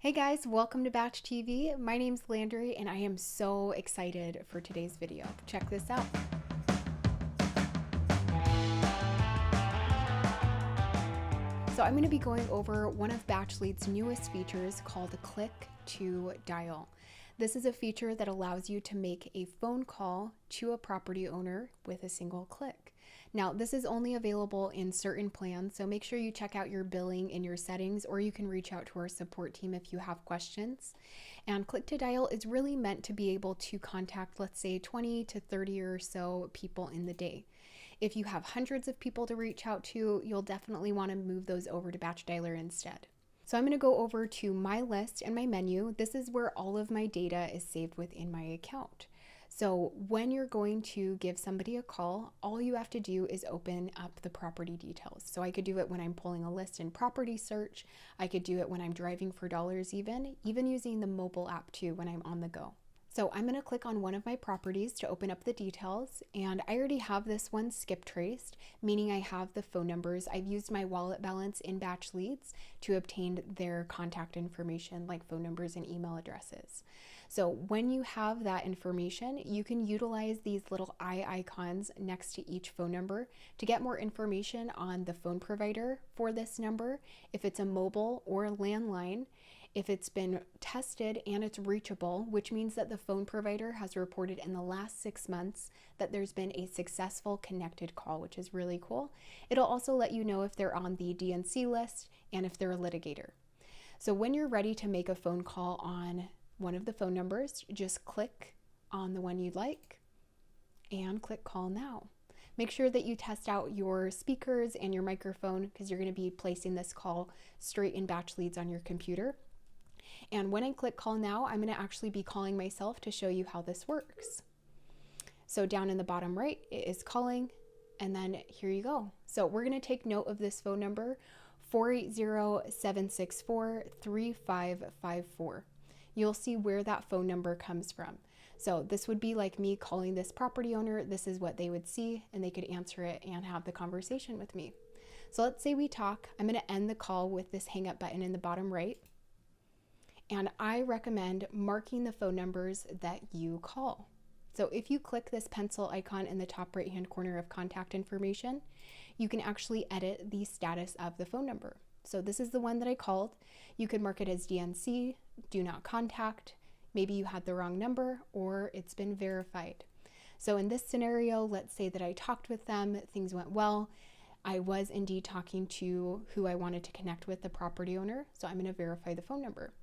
Hey guys, welcome to Batch TV. My name's Landry and I am so excited for today's video. Check this out. So I'm going to be going over one of BatchLead's newest features called Click to Dial. This is a feature that allows you to make a phone call to a property owner with a single click. Now, this is only available in certain plans, so make sure you check out your billing in your settings, or you can reach out to our support team if you have questions. And Click to Dial is really meant to be able to contact, let's say, 20 to 30 or so people in the day. If you have hundreds of people to reach out to, you'll definitely want to move those over to Batch Dialer instead. So I'm going to go over to my list and my menu. This is where all of my data is saved within my account. So when you're going to give somebody a call, all you have to do is open up the property details. So I could do it when I'm pulling a list in property search. I could do it when I'm driving for dollars even using the mobile app too when I'm on the go. So I'm going to click on one of my properties to open up the details, and I already have this one skip traced, meaning I have the phone numbers. I've used my wallet balance in BatchLeads to obtain their contact information like phone numbers and email addresses. So when you have that information, you can utilize these little eye icons next to each phone number to get more information on the phone provider for this number, if it's a mobile or a landline, if it's been tested and it's reachable, which means that the phone provider has reported in the last 6 months that there's been a successful connected call, which is really cool. It'll also let you know if they're on the DNC list and if they're a litigator. So when you're ready to make a phone call on one of the phone numbers, just click on the one you'd like and click call now. Make sure that you test out your speakers and your microphone because you're going to be placing this call straight in BatchLeads on your computer. And when I click call now, I'm going to actually be calling myself to show you how this works. So down in the bottom right, it is calling, and then here you go. So we're going to take note of this phone number, 480-764-3554. You'll see where that phone number comes from. So this would be like me calling this property owner. This is what they would see, and they could answer it and have the conversation with me. So let's say we talk. I'm going to end the call with this hang up button in the bottom right. And I recommend marking the phone numbers that you call. So if you click this pencil icon in the top right hand corner of contact information, you can actually edit the status of the phone number. So this is the one that I called. You could mark it as DNC, do not contact. Maybe you had the wrong number or it's been verified. So in this scenario, let's say that I talked with them, things went well. I was indeed talking to who I wanted to connect with, the property owner. So I'm going to verify the phone number.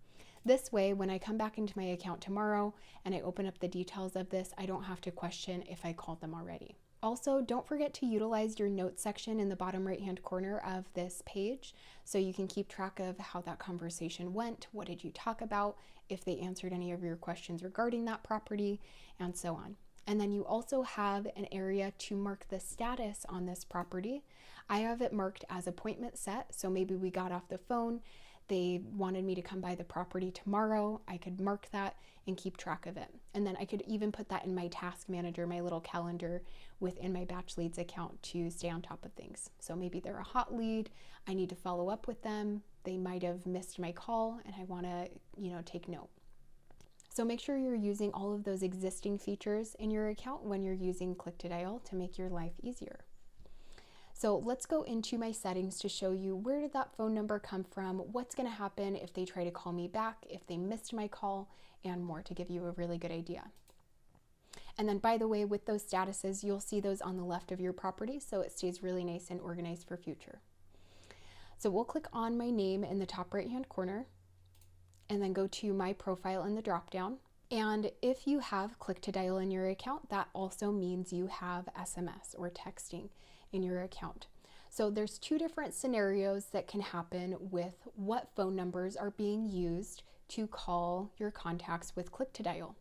This way, when I come back into my account tomorrow and I open up the details of this, I don't have to question if I called them already. Also, don't forget to utilize your notes section in the bottom right-hand corner of this page so you can keep track of how that conversation went, what did you talk about, if they answered any of your questions regarding that property, and so on. And then you also have an area to mark the status on this property. I have it marked as appointment set, so maybe we got off the phone, they wanted me to come by the property tomorrow. I could mark that and keep track of it. And then I could even put that in my task manager, my little calendar within my BatchLeads account to stay on top of things. So maybe they're a hot lead. I need to follow up with them. They might have missed my call and I want to, take note. So make sure you're using all of those existing features in your account when you're using Click to Dial to make your life easier. So let's go into my settings to show you where did that phone number come from, what's going to happen if they try to call me back, if they missed my call, and more to give you a really good idea. And then, by the way, with those statuses, you'll see those on the left of your property, so it stays really nice and organized for future. So we'll click on my name in the top right-hand corner, and then go to my profile in the drop-down. And if you have Click to Dial in your account, that also means you have SMS or texting in your account. So there's two different scenarios that can happen with what phone numbers are being used to call your contacts with Click to Dial.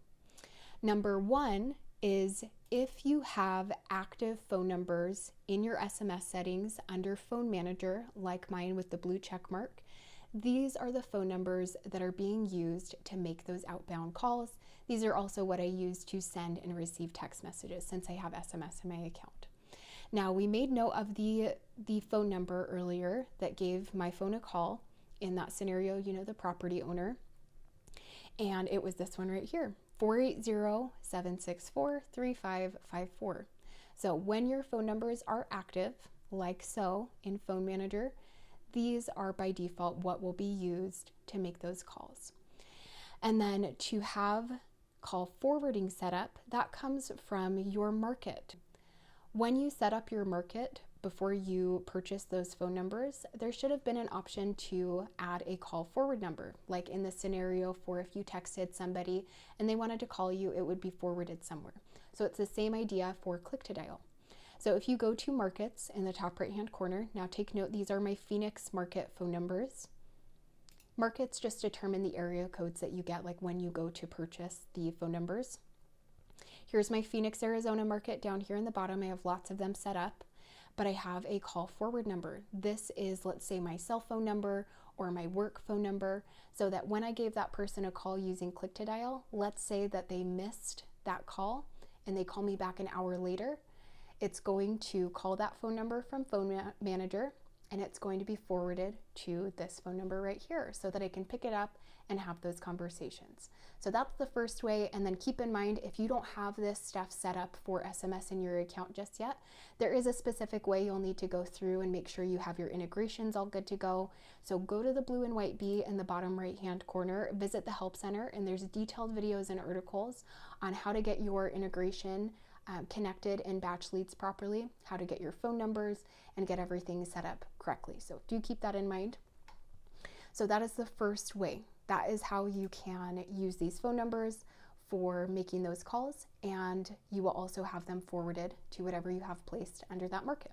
Number one is if you have active phone numbers in your SMS settings under Phone Manager, like mine with the blue check mark. These are the phone numbers that are being used to make those outbound calls. These are also what I use to send and receive text messages since I have SMS in my account. Now, we made note of the phone number earlier that gave my phone a call. In that scenario, the property owner. And it was this one right here, 480-764-3554. So when your phone numbers are active, like so in Phone Manager, these are by default what will be used to make those calls. And then to have call forwarding set up, that comes from your market. When you set up your market, before you purchase those phone numbers, there should have been an option to add a call forward number. Like in the scenario for if you texted somebody and they wanted to call you, it would be forwarded somewhere. So it's the same idea for click to dial. So if you go to markets in the top right hand corner, now take note, these are my Phoenix market phone numbers. Markets just determine the area codes that you get, like when you go to purchase the phone numbers. Here's my Phoenix, Arizona market down here in the bottom. I have lots of them set up, but I have a call forward number. This is, let's say, my cell phone number or my work phone number, so that when I gave that person a call using click to dial, let's say that they missed that call and they call me back an hour later, it's going to call that phone number from Phone Manager and it's going to be forwarded to this phone number right here so that I can pick it up and have those conversations. So that's the first way. And then keep in mind, if you don't have this stuff set up for SMS in your account just yet, there is a specific way you'll need to go through and make sure you have your integrations all good to go. So go to the blue and white B in the bottom right hand corner, visit the Help Center, and there's detailed videos and articles on how to get your integration connected in Batch Leads properly, how to get your phone numbers and get everything set up correctly. So do keep that in mind. So that is the first way. That is how you can use these phone numbers for making those calls, and you will also have them forwarded to whatever you have placed under that market.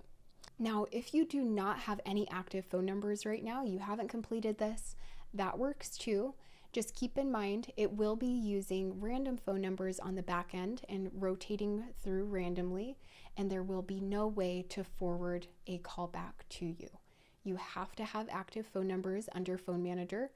Now, if you do not have any active phone numbers right now, you haven't completed this, that works too. Just keep in mind, it will be using random phone numbers on the back end and rotating through randomly, and there will be no way to forward a call back to you. You have to have active phone numbers under Phone Manager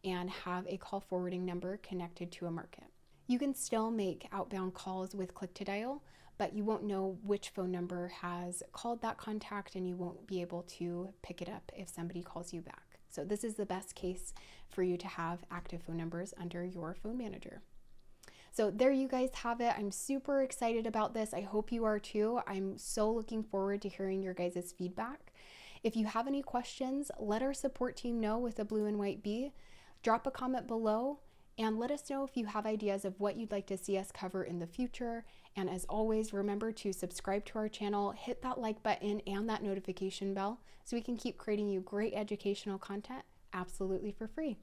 and have a call forwarding number connected to a market. You can still make outbound calls with click to dial, but you won't know which phone number has called that contact and you won't be able to pick it up if somebody calls you back. So this is the best case for you to have active phone numbers under your Phone Manager. So there you guys have it. I'm super excited about this. I hope you are too. I'm so looking forward to hearing your guys' feedback. If you have any questions, let our support team know with the blue and white B. Drop a comment below and let us know if you have ideas of what you'd like to see us cover in the future. And as always, remember to subscribe to our channel, hit that like button and that notification bell so we can keep creating you great educational content absolutely for free.